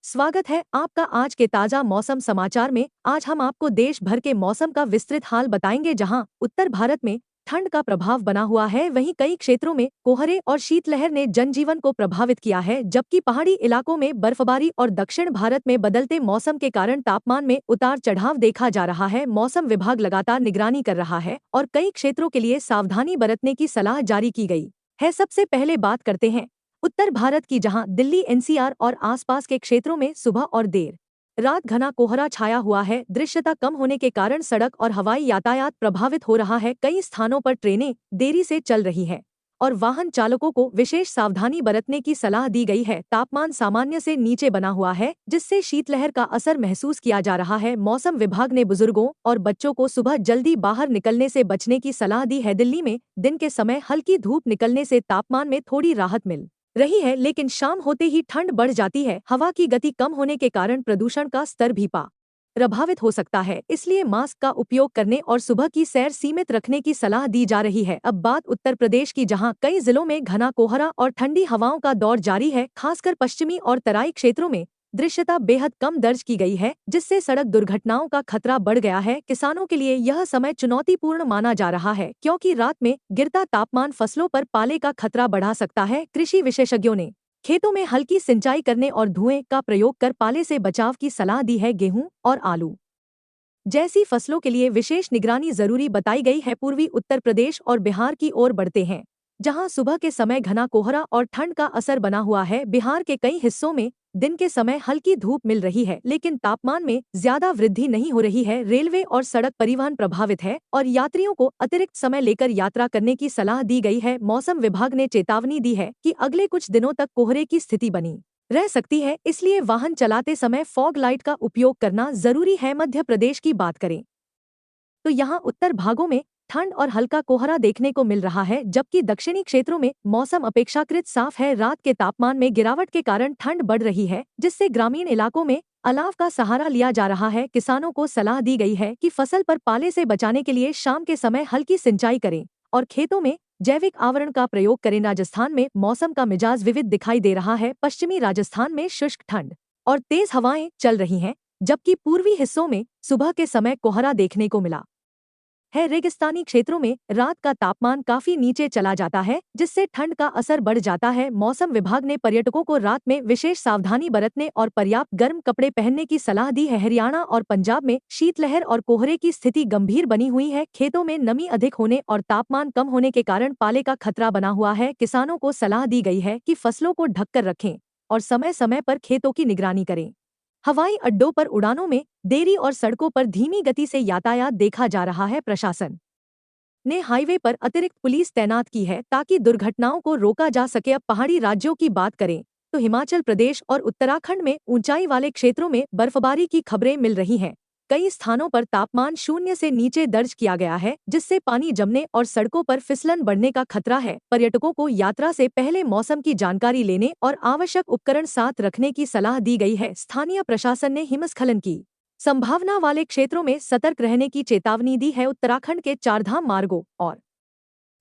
स्वागत है आपका आज के ताजा मौसम समाचार में। आज हम आपको देश भर के मौसम का विस्तृत हाल बताएंगे, जहां उत्तर भारत में ठंड का प्रभाव बना हुआ है, वहीं कई क्षेत्रों में कोहरे और शीतलहर ने जनजीवन को प्रभावित किया है, जबकि पहाड़ी इलाकों में बर्फबारी और दक्षिण भारत में बदलते मौसम के कारण तापमान में उतार चढ़ाव देखा जा रहा है। मौसम विभाग लगातार निगरानी कर रहा है और कई क्षेत्रों के लिए सावधानी बरतने की सलाह जारी की गई है। सबसे पहले बात करते हैं उत्तर भारत की, जहां दिल्ली एनसीआर और आसपास के क्षेत्रों में सुबह और देर रात घना कोहरा छाया हुआ है। दृश्यता कम होने के कारण सड़क और हवाई यातायात प्रभावित हो रहा है। कई स्थानों पर ट्रेनें देरी से चल रही हैं और वाहन चालकों को विशेष सावधानी बरतने की सलाह दी गई है। तापमान सामान्य से नीचे बना हुआ है, जिससे शीतलहर का असर महसूस किया जा रहा है। मौसम विभाग ने बुजुर्गों और बच्चों को सुबह जल्दी बाहर निकलने से बचने की सलाह दी है। दिल्ली में दिन के समय हल्की धूप निकलने से तापमान में थोड़ी राहत मिल रही है, लेकिन शाम होते ही ठंड बढ़ जाती है। हवा की गति कम होने के कारण प्रदूषण का स्तर भी प्रभावित हो सकता है, इसलिए मास्क का उपयोग करने और सुबह की सैर सीमित रखने की सलाह दी जा रही है। अब बात उत्तर प्रदेश की, जहां कई जिलों में घना कोहरा और ठंडी हवाओं का दौर जारी है। खासकर पश्चिमी और तराई क्षेत्रों में दृश्यता बेहद कम दर्ज की गई है, जिससे सड़क दुर्घटनाओं का खतरा बढ़ गया है। किसानों के लिए यह समय चुनौतीपूर्ण माना जा रहा है, क्योंकि रात में गिरता तापमान फसलों पर पाले का खतरा बढ़ा सकता है। कृषि विशेषज्ञों ने खेतों में हल्की सिंचाई करने और धुएं का प्रयोग कर पाले से बचाव की सलाह दी है। गेहूं और आलू जैसी फसलों के लिए विशेष निगरानी जरूरी बताई गई है। पूर्वी उत्तर प्रदेश और बिहार की ओर बढ़ते हैं, जहां सुबह के समय घना कोहरा और ठंड का असर बना हुआ है। बिहार के कई हिस्सों में दिन के समय हल्की धूप मिल रही है, लेकिन तापमान में ज्यादा वृद्धि नहीं हो रही है। रेलवे और सड़क परिवहन प्रभावित है और यात्रियों को अतिरिक्त समय लेकर यात्रा करने की सलाह दी गई है। मौसम विभाग ने चेतावनी दी है कि अगले कुछ दिनों तक कोहरे की स्थिति बनी रह सकती है, इसलिए वाहन चलाते समय फॉग लाइट का उपयोग करना जरूरी है। मध्य प्रदेश की बात करें तो यहाँ उत्तर भागों में ठंड और हल्का कोहरा देखने को मिल रहा है, जबकि दक्षिणी क्षेत्रों में मौसम अपेक्षाकृत साफ है। रात के तापमान में गिरावट के कारण ठंड बढ़ रही है, जिससे ग्रामीण इलाकों में अलाव का सहारा लिया जा रहा है। किसानों को सलाह दी गई है कि फसल पर पाले से बचाने के लिए शाम के समय हल्की सिंचाई करें और खेतों में जैविक आवरण का प्रयोग करें। राजस्थान में मौसम का मिजाज विविध दिखाई दे रहा है। पश्चिमी राजस्थान में शुष्क ठंड और तेज हवाएं चल रही हैं, जबकि पूर्वी हिस्सों में सुबह के समय कोहरा देखने को मिला है। रेगिस्तानी क्षेत्रों में रात का तापमान काफी नीचे चला जाता है, जिससे ठंड का असर बढ़ जाता है। मौसम विभाग ने पर्यटकों को रात में विशेष सावधानी बरतने और पर्याप्त गर्म कपड़े पहनने की सलाह दी है। हरियाणा और पंजाब में शीतलहर और कोहरे की स्थिति गंभीर बनी हुई है। खेतों में नमी अधिक होने और तापमान कम होने के कारण पाले का खतरा बना हुआ है। किसानों को सलाह दी गई है कि फसलों को ढककर रखें और समय समय पर खेतों की निगरानी करें। हवाई अड्डों पर उड़ानों में देरी और सड़कों पर धीमी गति से यातायात देखा जा रहा है। प्रशासन ने हाईवे पर अतिरिक्त पुलिस तैनात की है, ताकि दुर्घटनाओं को रोका जा सके। अब पहाड़ी राज्यों की बात करें तो हिमाचल प्रदेश और उत्तराखंड में ऊंचाई वाले क्षेत्रों में बर्फबारी की खबरें मिल रही हैं। कई स्थानों पर तापमान शून्य से नीचे दर्ज किया गया है, जिससे पानी जमने और सड़कों पर फिसलन बढ़ने का खतरा है। पर्यटकों को यात्रा से पहले मौसम की जानकारी लेने और आवश्यक उपकरण साथ रखने की सलाह दी गई है। स्थानीय प्रशासन ने हिमस्खलन की संभावना वाले क्षेत्रों में सतर्क रहने की चेतावनी दी है। उत्तराखंड के चारधाम मार्गों और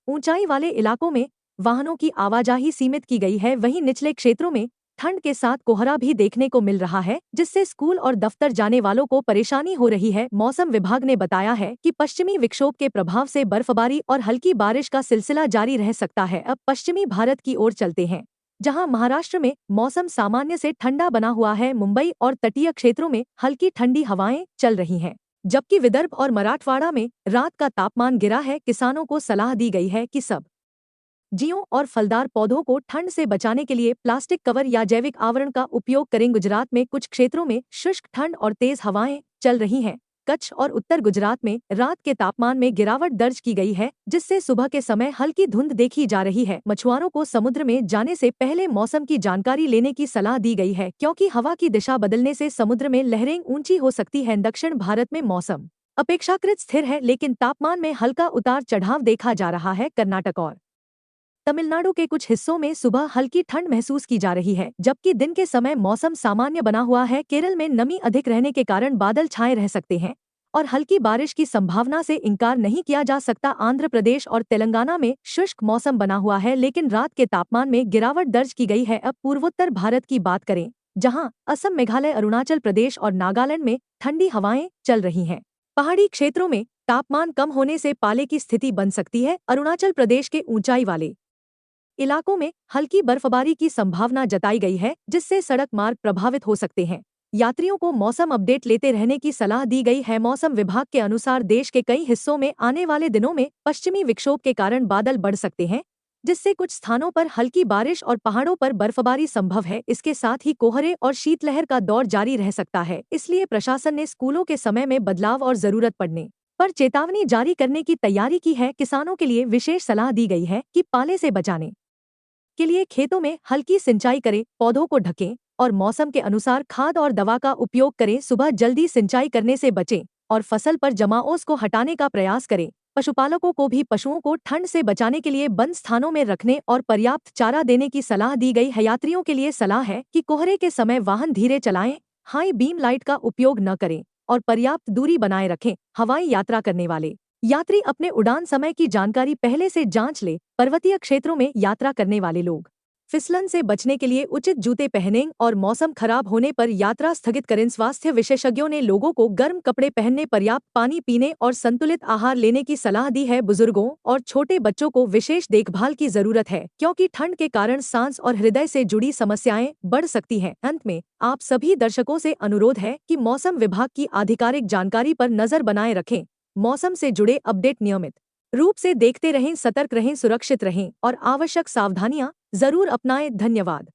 ऊंचाई वाले इलाकों में वाहनों की आवाजाही सीमित की गई है। वहीं निचले क्षेत्रों में ठंड के साथ कोहरा भी देखने को मिल रहा है, जिससे स्कूल और दफ्तर जाने वालों को परेशानी हो रही है। मौसम विभाग ने बताया है कि पश्चिमी विक्षोभ के प्रभाव से बर्फबारी और हल्की बारिश का सिलसिला जारी रह सकता है। अब पश्चिमी भारत की ओर चलते हैं, जहां महाराष्ट्र में मौसम सामान्य से ठंडा बना हुआ है। मुंबई और तटीय क्षेत्रों में हल्की ठंडी हवाएं चल रही हैं, जबकि विदर्भ और मराठवाड़ा में रात का तापमान गिरा है। किसानों को सलाह दी गई है कि सब जियों और फलदार पौधों को ठंड से बचाने के लिए प्लास्टिक कवर या जैविक आवरण का उपयोग करें। गुजरात में कुछ क्षेत्रों में शुष्क ठंड और तेज हवाएं चल रही हैं। कच्छ और उत्तर गुजरात में रात के तापमान में गिरावट दर्ज की गई है, जिससे सुबह के समय हल्की धुंध देखी जा रही है। मछुआरों को समुद्र में जाने से पहले मौसम की जानकारी लेने की सलाह दी गई है, क्योंकि हवा की दिशा बदलने से समुद्र में लहरें ऊंची हो सकती हैं। दक्षिण भारत में मौसम अपेक्षाकृत स्थिर है, लेकिन तापमान में हल्का उतार चढ़ाव देखा जा रहा है। कर्नाटक और तमिलनाडु के कुछ हिस्सों में सुबह हल्की ठंड महसूस की जा रही है, जबकि दिन के समय मौसम सामान्य बना हुआ है। केरल में नमी अधिक रहने के कारण बादल छाए रह सकते हैं और हल्की बारिश की संभावना से इनकार नहीं किया जा सकता। आंध्र प्रदेश और तेलंगाना में शुष्क मौसम बना हुआ है, लेकिन रात के तापमान में गिरावट दर्ज की गई है। अब पूर्वोत्तर भारत की बात करें जहां असम, मेघालय, अरुणाचल प्रदेश और नागालैंड में ठंडी हवाएं चल रही हैं। पहाड़ी क्षेत्रों में तापमान कम होने से पाले की स्थिति बन सकती है। अरुणाचल प्रदेश के ऊंचाई वाले इलाकों में हल्की बर्फबारी की संभावना जताई गई है, जिससे सड़क मार्ग प्रभावित हो सकते हैं। यात्रियों को मौसम अपडेट लेते रहने की सलाह दी गई है। मौसम विभाग के अनुसार देश के कई हिस्सों में आने वाले दिनों में पश्चिमी विक्षोभ के कारण बादल बढ़ सकते हैं, जिससे कुछ स्थानों पर हल्की बारिश और पहाड़ों पर बर्फबारी संभव है। इसके साथ ही कोहरे और शीतलहर का दौर जारी रह सकता है। इसलिए प्रशासन ने स्कूलों के समय में बदलाव और जरूरत पड़ने पर चेतावनी जारी करने की तैयारी की है। किसानों के लिए विशेष सलाह दी गई है कि पाले से बचाने के लिए खेतों में हल्की सिंचाई करें, पौधों को ढकें और मौसम के अनुसार खाद और दवा का उपयोग करें। सुबह जल्दी सिंचाई करने से बचें और फसल पर जमा ओस को हटाने का प्रयास करें। पशुपालकों को भी पशुओं को ठंड से बचाने के लिए बंद स्थानों में रखने और पर्याप्त चारा देने की सलाह दी गई है। यात्रियों के लिए सलाह है कि कोहरे के समय वाहन धीरे चलाएं, हाई बीम लाइट का उपयोग न करें और पर्याप्त दूरी बनाए रखें। हवाई यात्रा करने वाले यात्री अपने उड़ान समय की जानकारी पहले से जांच ले। पर्वतीय क्षेत्रों में यात्रा करने वाले लोग फिसलन से बचने के लिए उचित जूते पहनें और मौसम खराब होने पर यात्रा स्थगित करें। स्वास्थ्य विशेषज्ञों ने लोगों को गर्म कपड़े पहनने, पर्याप्त पानी पीने और संतुलित आहार लेने की सलाह दी है। बुजुर्गों और छोटे बच्चों को विशेष देखभाल की जरूरत है, क्योंकि ठंड के कारण सांस और हृदय से जुड़ी समस्याएं बढ़ सकती हैं। अंत में आप सभी दर्शकों से अनुरोध है कि मौसम विभाग की आधिकारिक जानकारी पर नजर बनाए रखें। मौसम से जुड़े अपडेट नियमित रूप से देखते रहें, सतर्क रहें, सुरक्षित रहें और आवश्यक सावधानियां जरूर अपनाएं। धन्यवाद।